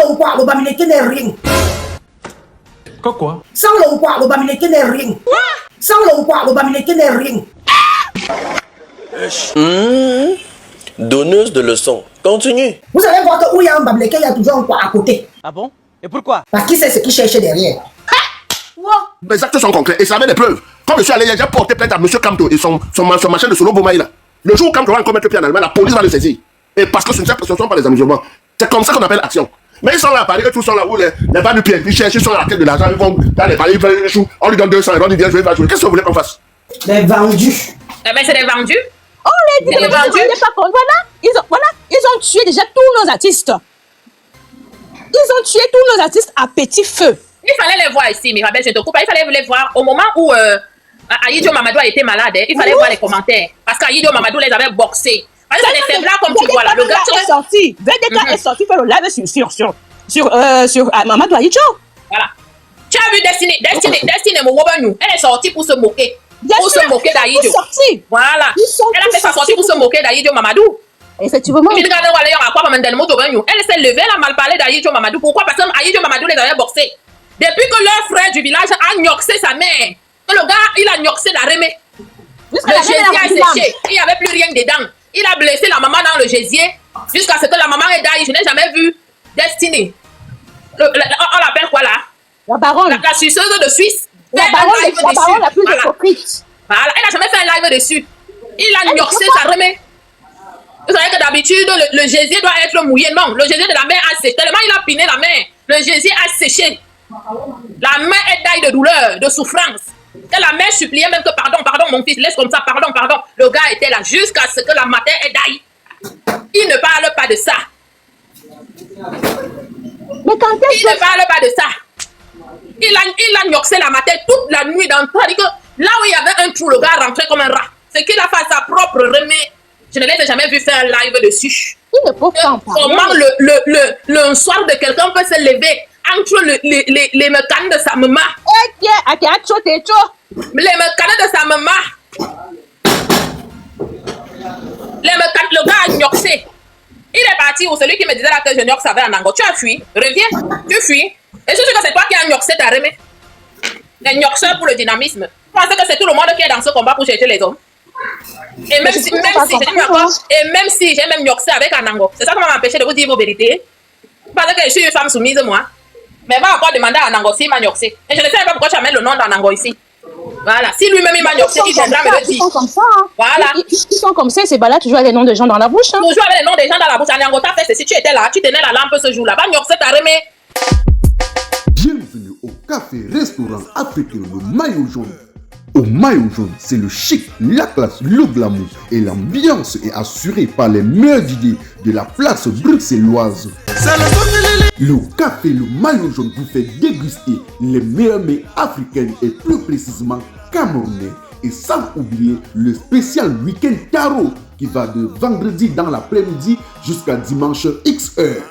le quoi, le bamine qui n'est rien. Quoi? Sans le quoi, le bamine qui n'est rien. Sans le quoi, le bamine qui n'est rien. Donneuse de leçons. Continue. Vous allez voir que où il y a un bamine, il y a toujours un quoi à côté. Ah bon? Et pourquoi? Parce qu'il sait ce qu'il cherche derrière. Les actes sont concrets et ça avait des preuves. Comme je suis allé, j'ai porté plainte à M. Kamto et son machin de Solo Bomaï là. Le jour où Kamto va encore mettre le pied en Allemagne, la police va le saisir. Et parce que ce ne sont pas des amusements. C'est comme ça qu'on appelle action. Mais ils sont là à Paris, eux tous sont là où les bas du pied, ils cherchent, ils sont à la quête de l'argent, ils vont dans les paris, ils veulent les choux, on lui donne 200 euros, il dit je vais pas jouer. Qu'est-ce que vous voulez qu'on fasse? Les vendus. Eh ben c'est des vendus. On les dit, Les vendus. Voilà, ils ont tué déjà tous nos artistes. Ils ont tué tous nos artistes à petit feu. Il fallait les voir ici, Mirabel, je te coupe. Il fallait les voir au moment où Aïdio Mamadou a été malade. Il fallait voir les commentaires. Parce qu'Aïdio Mamadou les avait boxés. Parce que c'est des faibles là comme tu vois là. Le gars est sorti. VDK est sorti faire le live sur Mamadou Aïdio. Voilà. Tu as vu Destiny Mouwobenou. Elle est sortie pour se moquer. Pour se moquer d'Aïdio. Voilà. Elle a fait sa sortie pour se moquer d'Aïdio Mamadou. Effectivement. Elle s'est levée, elle a mal parlé d'Aïdio Mamadou. Pourquoi? Parce qu'Aïdio Mamadou les avait boxés. Depuis que leur frère du village a gnoxé sa mère, que le gars, il a gnoxé la remée. Le gésier a séché, il n'y avait plus rien dedans. Il a blessé la maman dans le gésier, jusqu'à ce que la maman est d'ailleurs. Je n'ai jamais vu Destiny. On l'appelle quoi là? La baronne. La suceuse de Suisse. La baronne la plus hypocrite. Voilà, elle n'a jamais fait un live dessus. Il a gnoxé sa remée. Vous savez que d'habitude, le gésier doit être mouillé. Non, le gésier de la main a séché. Tellement il a piné la main, le gésier a séché. La main est taille de douleur, de souffrance. Et la mère suppliait même que pardon, mon fils, laisse comme ça, pardon. Le gars était là jusqu'à ce que la matin est d'aille. Il ne parle pas de ça. Mais quand il ne parle pas de ça. Il a gnoxé la matin toute la nuit dans le tandis que là où il y avait un trou, le gars rentrait comme un rat. C'est qu'il a fait sa propre remée. Je ne l'ai jamais vu faire un live dessus. Il ne peut pas en parler. Comment le soir de quelqu'un peut se lever entre les mécanes de sa maman. Les mécanes de sa maman. Le gars a gnoxé. Il est parti où celui qui me disait là que je gnoxe avait un angle. Tu as fui. Reviens. Tu fuis. Et je suis sûr que c'est toi qui as gnoxé ta remée. Les gnoxeurs pour le dynamisme. Je pense que c'est tout le monde qui est dans ce combat pour chercher les hommes. Et même si j'ai même gnoxé avec un angle. C'est ça qui m'a empêché de vous dire vos vérités. Parce que je suis une femme soumise, moi. Mais va encore demander à Nango s'il m'a gnoxé. Et je ne sais pas pourquoi tu amènes le nom d'Anango ici. Voilà. Si lui-même il m'a gnoxé, il viendra me le dire. Ils sont comme ça. Hein. Voilà. Ils sont comme ça, ces balades, toujours avec les noms des gens dans la bouche. Hein. Toujours avec les noms des gens dans la bouche. Anango t'a fait, si tu étais là, tu tenais la lampe ce jour-là. Va gnoxer ta remée. Bienvenue au café-restaurant africain Le Maillot Jaune. Au Maillot Jaune, c'est le chic, la classe, le glamour et l'ambiance est assurée par les meilleures idées de la place bruxelloise. Le café Le Maillot Jaune vous fait déguster les meilleurs mets africains et plus précisément camerounais. Et sans oublier le spécial week-end tarot qui va de vendredi dans l'après-midi jusqu'à dimanche XH.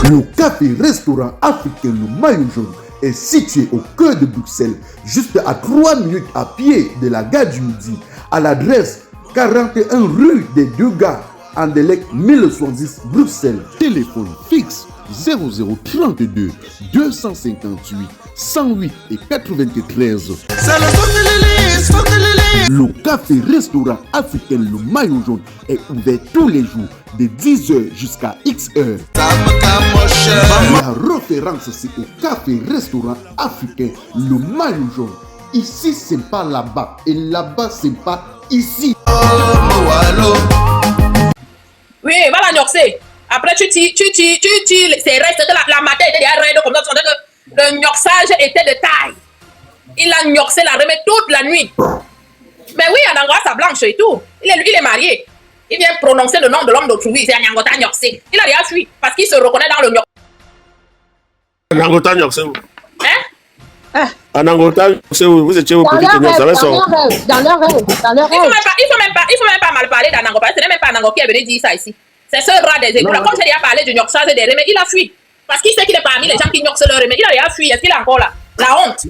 Le café-restaurant africain Le Maillot Jaune est situé au cœur de Bruxelles, juste à 3 minutes à pied de la gare du Midi, à l'adresse 41 rue des Deux Gares, Anderlecht 1070 Bruxelles. Téléphone fixe 0032 258 108 et 93. Le café-restaurant africain Le Maillot Jaune est ouvert tous les jours de 10h jusqu'à XH. La référence c'est au café-restaurant africain Le Maillot Jaune. Ici c'est pas là-bas et là-bas c'est pas ici. Oui, va la gnoxer. Après tu tires c'est restes que la matin était déjà raide comme ça. Tu sentais que le gnoxage était de taille. Il a gnoxé la remet toute la nuit. Mais oui, Anango a sa blanche et tout. Il est marié. Il vient prononcer le nom de l'homme d'autrui. C'est Anango ta gnoxé. Il a déjà fui parce qu'il se reconnaît dans le gnox. Anango ta gnoxé. Hein? Anango ta gnoxé, vous étiez au petit gnox. Dans leur rêve. Il faut même pas mal parler d'Anango. Parce que ce n'est même pas Anango qui est venu dire ça ici. C'est ce rat des égouts. Comme j'ai déjà parlé du gnoxage des remèdes, il a fui. Parce qu'il sait qu'il est parmi les gens qui gnoxent leur remède. Il a déjà fui. Est-ce qu'il est encore là? La honte.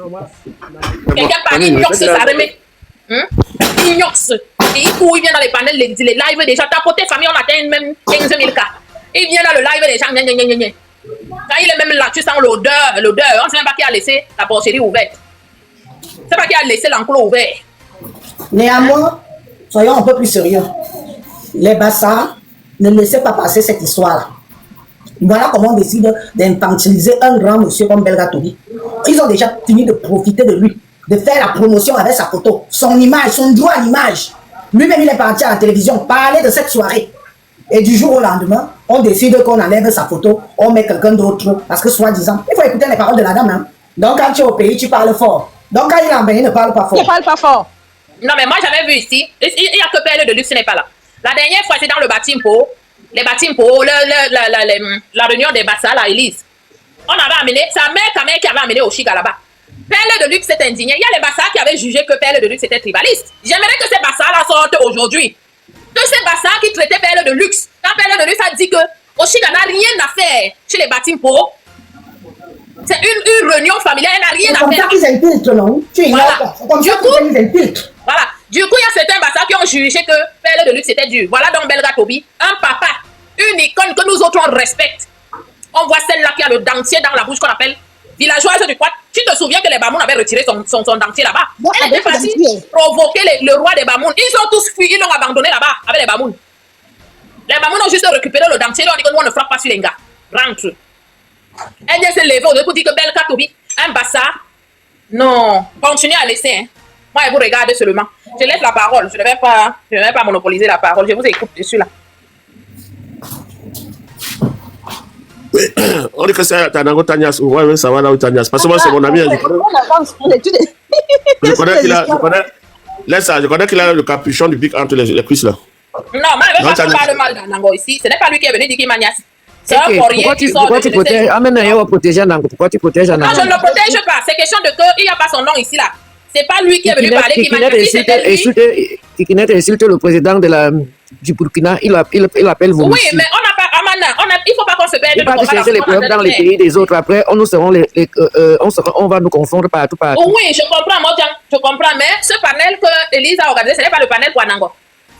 Quelqu'un parmi il gnoxe sa remède. Il gnoxe. Et il court, il vient dans les panels, les lives déjà. Ta côté famille, on atteint même 15 000 cas. Il vient dans le live, les gens, gna, gna, gna, gna, gna. Quand il est même là, tu sens l'odeur. On ne sait même pas qui a laissé la porcherie ouverte. C'est pas qui a laissé l'enclos ouvert. Néanmoins, soyons un peu plus sérieux. Les Bassa, ne laissez pas passer cette histoire-là. Voilà comment on décide d'infantiliser un grand monsieur comme Belga Tobi. Ils ont déjà fini de profiter de lui, de faire la promotion avec sa photo, son image, son droit à l'image. Lui-même, il est parti à la télévision parler de cette soirée. Et du jour au lendemain, on décide qu'on enlève sa photo, on met quelqu'un d'autre, parce que soi-disant, il faut écouter les paroles de la dame. Hein. Donc quand tu es au pays, tu parles fort. Donc quand il est en Bénin, il ne parle pas fort. Il ne parle pas fort. Non, mais moi, j'avais vu ici, il n'y a que PL de luxe, ce n'est pas là. La dernière fois, c'est dans le Batimpo, la réunion des Bassa, la Élise. On avait amené, sa mère qui avait amené au Chiga là-bas. PL de luxe s'est indigné. Il y a les Bassa qui avaient jugé que PL de luxe était tribaliste. J'aimerais que ces Bassa-là sortent aujourd'hui. Que ces Bassa qui traitaient PL de luxe. Quand PL de luxe a dit que Oshiga n'a rien à faire chez les Batimpo, c'est une réunion familiale, elle n'a rien à faire. C'est comme ça qu'ils infiltrent, non? Tu ignores pas. C'est comme ça qu'ils infiltrent. Voilà. Du coup, il y a certains Bassa qui ont jugé que PL de luxe était dur. Voilà donc Belga Tobi, un papa, une icône que nous autres on respecte. On voit celle-là qui a le dentier dans la bouche qu'on appelle villageoise du Quad. Tu te souviens que les Bamoun avaient retiré son dentier là-bas? Elle était partie provoquer le roi des Bamoun. Ils ont tous fui, ils l'ont abandonné là-bas avec les Bamoun. Les Bamoun ont juste récupéré le dentier, ils ont dit que nous on ne frappe pas sur les gars. Rentre. Elle vient se lever au début pour dire que Belga Tobi, un Bassa. Non, continuez à laisser. Hein. Moi, je vous regarde seulement. Je laisse la parole. Je ne vais pas monopoliser la parole. Je vous écoute dessus là. Oui, on dit que c'est Tanango Tanias. Ouais, ça va là où Tanias. Parce que moi, c'est mon ami. Je connais qu'il a le capuchon du pic entre les cuisses là. Non, moi, je ne veux pas parler mal d'Anango ici. Ce n'est pas lui qui est venu dire qu'il m'agnasse. C'est un courrier qui sort de protèges Anango? Pourquoi tu protèges Anango? Non, je ne le protège pas. C'est question de qu'il n'y a pas son nom ici là. C'est pas lui qui est venu parler qui m'agnasse. Kikinet insulte le président du Burkina. Il appelle vous. Oui, mais on n'a pas. Il ne faut pas qu'on se perde. Il va chercher les preuves dans les pays des autres. Après, on va nous confondre partout. Oui, je comprends, Modjan. Je comprends. Mais ce panel que Élise a organisé, ce n'est pas le panel pour Anango.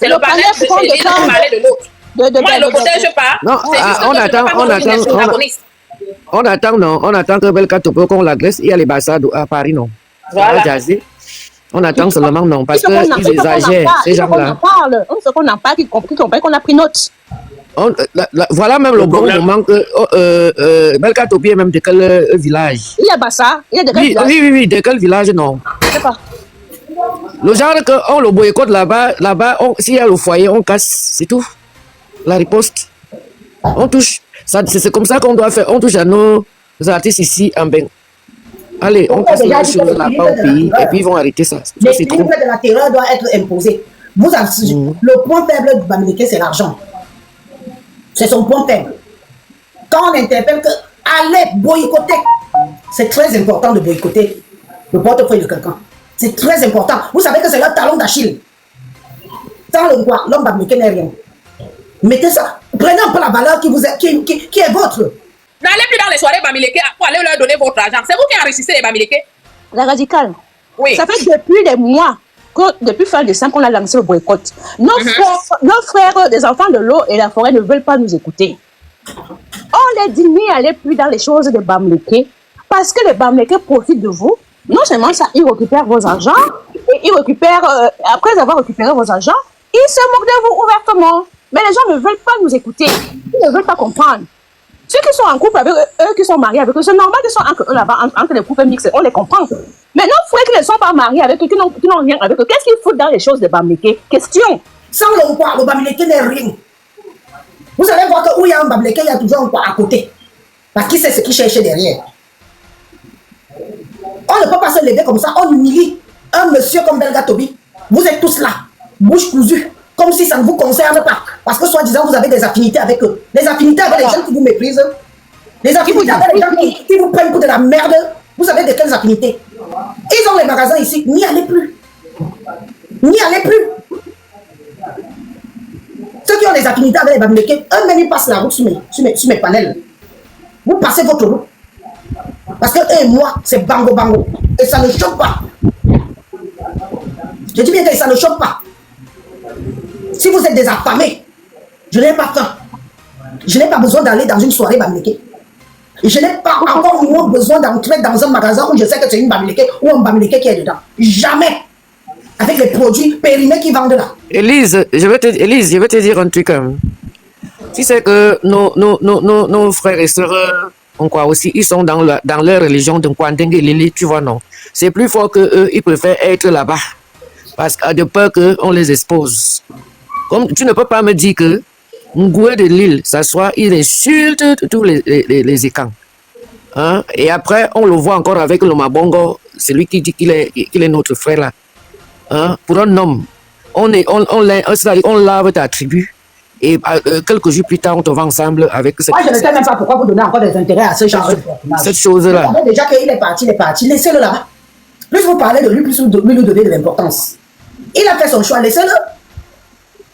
C'est le panel que Élise a parlé de l'autre. Moi, je ne le protège pas. Non, on attend que Belga Tobi qu'on l'agresse. Il y a les Bassa à Paris, non. Voilà. On attend seulement, non, parce qu'ils exagèrent, ces gens-là. On sait qu'on en parle, qu'ils comprennent qu'on a pris note. Voilà même le bon moment que Belga Tobi est même de quel village? Il y a Bassa, il y a de quel village? Oui, de quel village, non. Je ne sais pas. Le genre qu'on le boycotte là-bas, s'il y a le foyer, on casse, c'est tout. La riposte. On touche. C'est comme ça qu'on doit faire. On touche à nos artistes ici en Bénin. Allez, on passe la chose là-bas au pays et puis ils vont arrêter ça. Les crimes de la terreur doivent être imposés. Le point faible du Bamileke, c'est l'argent. C'est son point faible. Quand on interpelle que allez boycotter, c'est très important de boycotter le portefeuille de quelqu'un. C'est très important. Vous savez que c'est leur talon d'Achille. Sans le quoi, l'homme Bamileke n'est rien. Mettez ça. Prenez un peu la valeur qui est votre. N'allez plus dans les soirées Bamileke pour aller leur donner votre argent. C'est vous qui enrichissez les Bamileke. La radicale. Oui. Ça fait depuis des mois, depuis fin décembre, qu'on a lancé le boycott. Nos frères, des enfants de l'eau et la forêt ne veulent pas nous écouter. On les dit n'y allez plus dans les choses de Bamileke parce que les Bamileke profitent de vous. Non seulement ça, ils récupèrent vos argents et ils récupèrent, après avoir récupéré vos argents, ils se moquent de vous ouvertement. Mais les gens ne veulent pas nous écouter. Ils ne veulent pas comprendre. Ceux qui sont en couple avec eux, qui sont mariés avec eux, c'est normal qu'ils soient entre eux là-bas, entre les couples mixtes, on les comprend. Mais nos frères qui ne sont pas mariés avec eux, qui n'ont rien avec eux, qu'est-ce qu'ils foutent dans les choses de Bamileke? Question. Sans le Bamileke n'est rien. Vous allez voir que où il y a un Bamileke, il y a toujours un quoi à côté. Parce qu'il sait ce qu'il cherche derrière. On ne peut pas se lever comme ça, on humilie un monsieur comme Belga Tobi. Vous êtes tous là, bouche cousue. Comme si ça ne vous concerne pas. Parce que soi-disant, vous avez des affinités avec eux. Des affinités avec les gens qui vous méprisent. Des affinités avec les gens qui vous prennent pour de la merde. Vous savez de quelles affinités? Ils ont les magasins ici. N'y allez plus. N'y allez plus. Ceux qui ont des affinités avec les Bamileke, eux-mêmes, ils passent la route sur mes panels. Vous passez votre route. Parce que eux et moi, c'est bango bango. Et ça ne choque pas. Je dis bien que ça ne choque pas. Si vous êtes des affamés, je n'ai pas faim. Je n'ai pas besoin d'aller dans une soirée bamileke. Je n'ai pas encore moins besoin d'entrer dans un magasin où je sais que c'est une bamileke ou un bamileke qui est dedans. Jamais. Avec les produits périmés qui vendent là. Élise, je vais te dire un truc. Tu sais que nos frères et sœurs, aussi, ils sont dans leur religion de Nkwandenge Lili, tu vois, non. C'est plus fort que eux, ils préfèrent être là-bas. Parce que de peur qu'on les expose. Comme tu ne peux pas me dire que Ngoué de Lille s'assoit, il insulte tous les écans. Hein? Et après, on le voit encore avec le Mabongo, celui qui dit qu'il est notre frère là. Hein? Pour un homme, on lave ta tribu. Et quelques jours plus tard, on te va ensemble avec cette... Moi, je ne sais même pas pourquoi vous donnez encore des intérêts à ce genre de personnage. Cette chose-là. Vous savez déjà qu'il est parti. Laissez-le là. Plus vous parlez de lui, plus vous lui donnez de l'importance. Il a fait son choix, laissez-le.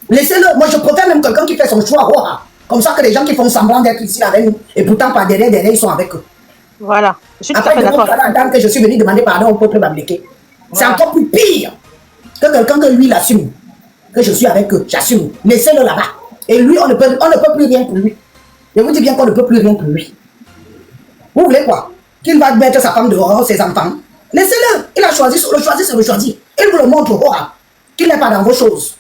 Laissez-le. Moi, je préfère même quelqu'un qui fait son choix. Oh, comme ça que les gens qui font semblant d'être ici avec nous, et pourtant, par derrière, ils sont avec eux. Voilà. Je suis tout à Après, fait d'accord. que je suis venu demander pardon au peuple bamileke. C'est encore plus pire que quelqu'un que lui l'assume. Que je suis avec eux, j'assume. Laissez-le là-bas. Et lui, on ne peut plus rien pour lui. Je vous dis bien qu'on ne peut plus rien pour lui. Vous voulez quoi? Qu'il va mettre sa femme dehors, ses enfants. Laissez-le. Il a choisi, c'est le choisi. Il vous le montre qu'il n'est pas dans vos choses.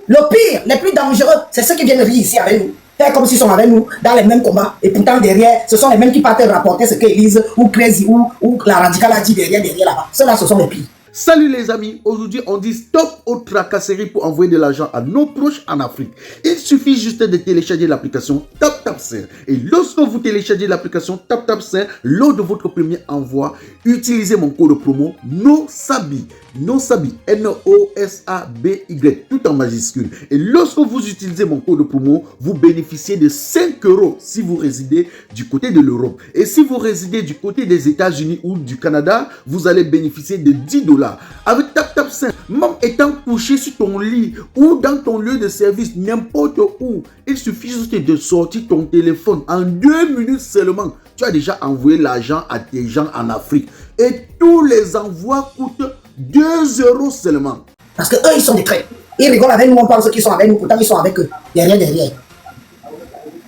Le pire, les plus dangereux, c'est ceux qui viennent rire ici avec nous. Faire comme s'ils sont avec nous dans les mêmes combats. Et pourtant, derrière, ce sont les mêmes qui partent rapporter ce qu'Élise ou Crazy ou la radicale a dit derrière là-bas. Ceux-là, ce sont les pires. Salut les amis, aujourd'hui on dit stop aux tracasseries pour envoyer de l'argent à nos proches en Afrique. Il suffit juste de télécharger l'application TapTapSend. Et lorsque vous téléchargez l'application TapTapSend, lors de votre premier envoi, utilisez mon code promo NOSABI. NOSABI, N-O-S-A-B-Y, tout en majuscule. Et lorsque vous utilisez mon code promo, vous bénéficiez de 5 € si vous résidez du côté de l'Europe. Et si vous résidez du côté des États-Unis ou du Canada, vous allez bénéficier de 10 $. Avec TapTapSend, même étant couché sur ton lit ou dans ton lieu de service, n'importe où, il suffit juste de sortir ton téléphone. En 2 minutes seulement, tu as déjà envoyé l'argent à tes gens en Afrique. Et tous les envois coûtent 2 € seulement. Parce que eux, ils sont des traits. Ils rigolent avec nous, on pense qu'ils sont avec nous, pourtant ils sont avec eux. Derrière.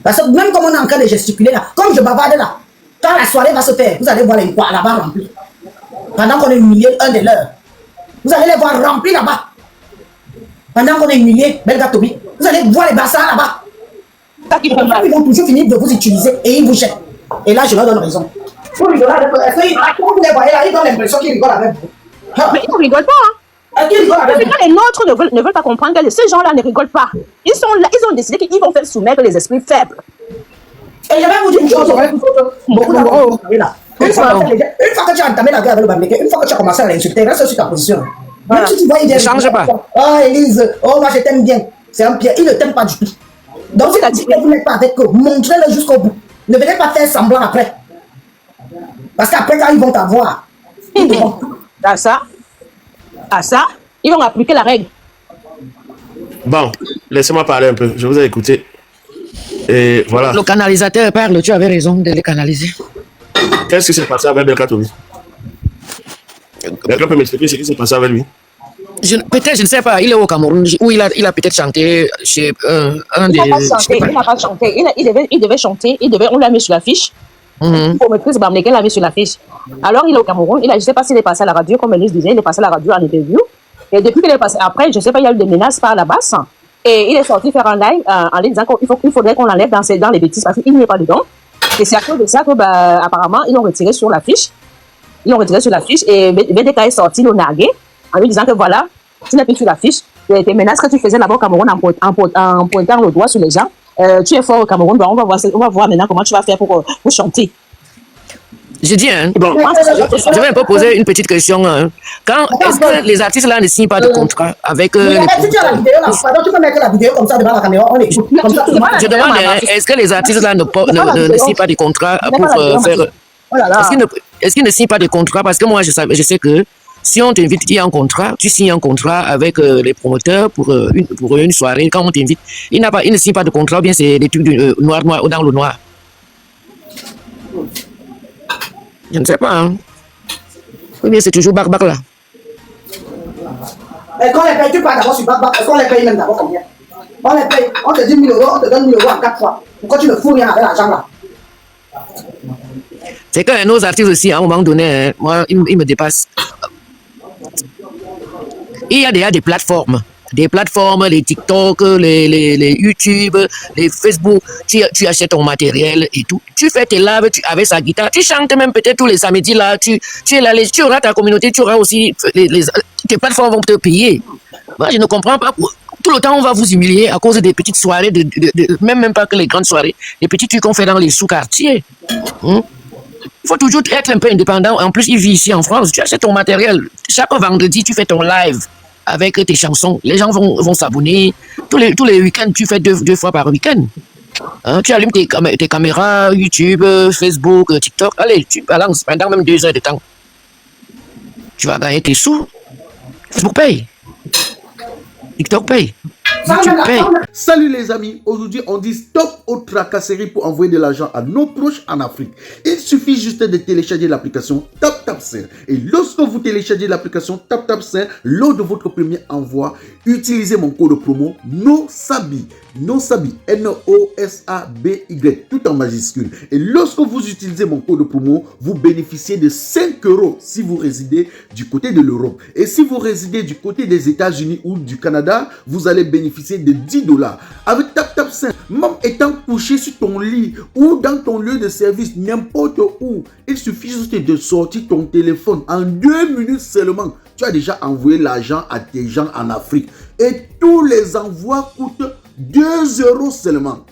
Parce que même comme on est en train de gesticuler là, comme je bavarde là, quand la soirée va se faire, vous allez voir les poids là-bas remplis. Pendant qu'on est humilié un des leurs. Vous allez les voir remplis là-bas. Pendant qu'on est humilié, Belgatobi, vous allez voir les bassins là-bas. Ils vont toujours finir de vous utiliser et ils vous jettent. Et là, je leur donne raison. Vous rigolez avec eux. Quand vous les voyez là, ils ont l'impression qu'ils rigolent avec vous. Mais ils ne rigolent pas. Hein. Les nôtres ne veulent pas comprendre que ces gens-là ne rigolent pas. Ils sont là, ils ont décidé qu'ils vont faire soumettre les esprits faibles. Et je vais vous dire une chose, beaucoup d'abord, une fois que tu as entamé la guerre avec le Bamileke, une fois que tu as commencé à l'insulter, reste sur ta position. Même si tu vois, il dit, ne change pas. Oh Élise, oh moi je t'aime bien. C'est un pied, il ne t'aime pas du tout. Donc si tu as dit que vous n'êtes pas avec eux, montrez-le jusqu'au bout. Ne venez pas faire semblant après. Parce qu'après quand ils vont t'avoir, ils te vont tout. À ça, ils vont appliquer la règle. Bon, laissez-moi parler un peu. Je vous ai écouté. Et voilà. Le canalisateur parle, tu avais raison de les canaliser. Qu'est-ce qui s'est passé avec Belka Tobi? Belka peut m'expliquer ce qui s'est passé avec lui? Peut-être, je ne sais pas, il est au Cameroun, ou il a peut-être chanté chez un des... Il n'a pas chanté, il devait chanter, on l'a mis sur l'affiche. Pour maîtriser Bamileke, il l'a mis sur l'affiche. Alors il est au Cameroun, je ne sais pas s'il est passé à la radio, comme Élise disait, il est passé à la radio en interview. Et depuis qu'il est passé, après, je ne sais pas, il y a eu des menaces par la basse. Et il est sorti faire un live en disant qu'il faudrait qu'on l'enlève dans les bêtises parce qu'il n'y est pas dedans. Et c'est à cause de ça que, apparemment, ils l'ont retiré sur l'affiche. Et BDK est sorti le narguer en lui disant que voilà, tu n'es plus sur l'affiche. Tes menaces que tu faisais là-bas au Cameroun en pointant le doigt sur les gens, tu es fort au Cameroun. On va voir maintenant comment tu vas faire pour chanter. Je dis, hein, bon, je vais un peu poser une petite question. Hein. Est-ce que les artistes là ne signent pas de contrat avec les... Si tu as la vidéo là, pardon, tu peux mettre la vidéo comme ça devant la caméra, on écoute. Je demande, est-ce que les artistes là ne signent pas de contrat pour faire... Est-ce qu'ils ne signent pas de contrat? Parce que moi, je sais que si on t'invite, il y a un contrat, tu signes un contrat avec les promoteurs pour une soirée. Quand on t'invite, ils ne signent pas de contrat, ou bien c'est des trucs noir ou dans le noir. Je ne sais pas. Hein. Ou bien c'est toujours barbac là. Et quand les paye, tu pars d'abord sur barbac. Est-ce qu'on les paye même d'abord combien? On les paye, on te dit 1 000 €, on te donne 1 000 € en 4 fois. Pourquoi tu ne fous rien avec l'argent là? C'est que nos artistes aussi, à un moment donné, hein, moi, ils me dépassent. Il y a déjà des plateformes, les TikTok, les YouTube, les Facebook. Tu achètes ton matériel et tout. Tu fais tes lives avec sa guitare. Tu chantes même peut-être tous les samedis là. Tu es là, tu auras ta communauté, tu auras aussi tes plateformes vont te payer. Moi, je ne comprends pas. Tout le temps, on va vous humilier à cause des petites soirées, même pas que les grandes soirées, les petits trucs qu'on fait dans les sous-quartiers. Il faut toujours être un peu indépendant. En plus, il vit ici en France. Tu achètes ton matériel. Chaque vendredi, tu fais ton live avec tes chansons. Les gens vont s'abonner. Tous les week-ends, tu fais deux fois par week-end. Hein, tu allumes tes caméras, YouTube, Facebook, TikTok. Allez, tu balances pendant même 2 heures de temps. Tu vas gagner tes sous. Facebook paye. TikTok paye. YouTube paye. Salut les amis, aujourd'hui on dit stop aux tracasseries pour envoyer de l'argent à nos proches en Afrique. Il suffit juste de télécharger l'application TapTapSend. Et lorsque vous téléchargez l'application TapTapSend, lors de votre premier envoi, utilisez mon code promo NOSABI. NOSABI, N-O-S-A-B-Y, tout en majuscule. Et lorsque vous utilisez mon code promo, vous bénéficiez de 5 € si vous résidez du côté de l'Europe. Et si vous résidez du côté des États-Unis ou du Canada, vous allez bénéficier de 10 $. Avec TapTapSend, même étant couché sur ton lit ou dans ton lieu de service, n'importe où, il suffit juste de sortir ton téléphone. En 2 minutes seulement, tu as déjà envoyé l'argent à tes gens en Afrique. Et tous les envois coûtent 2 € seulement.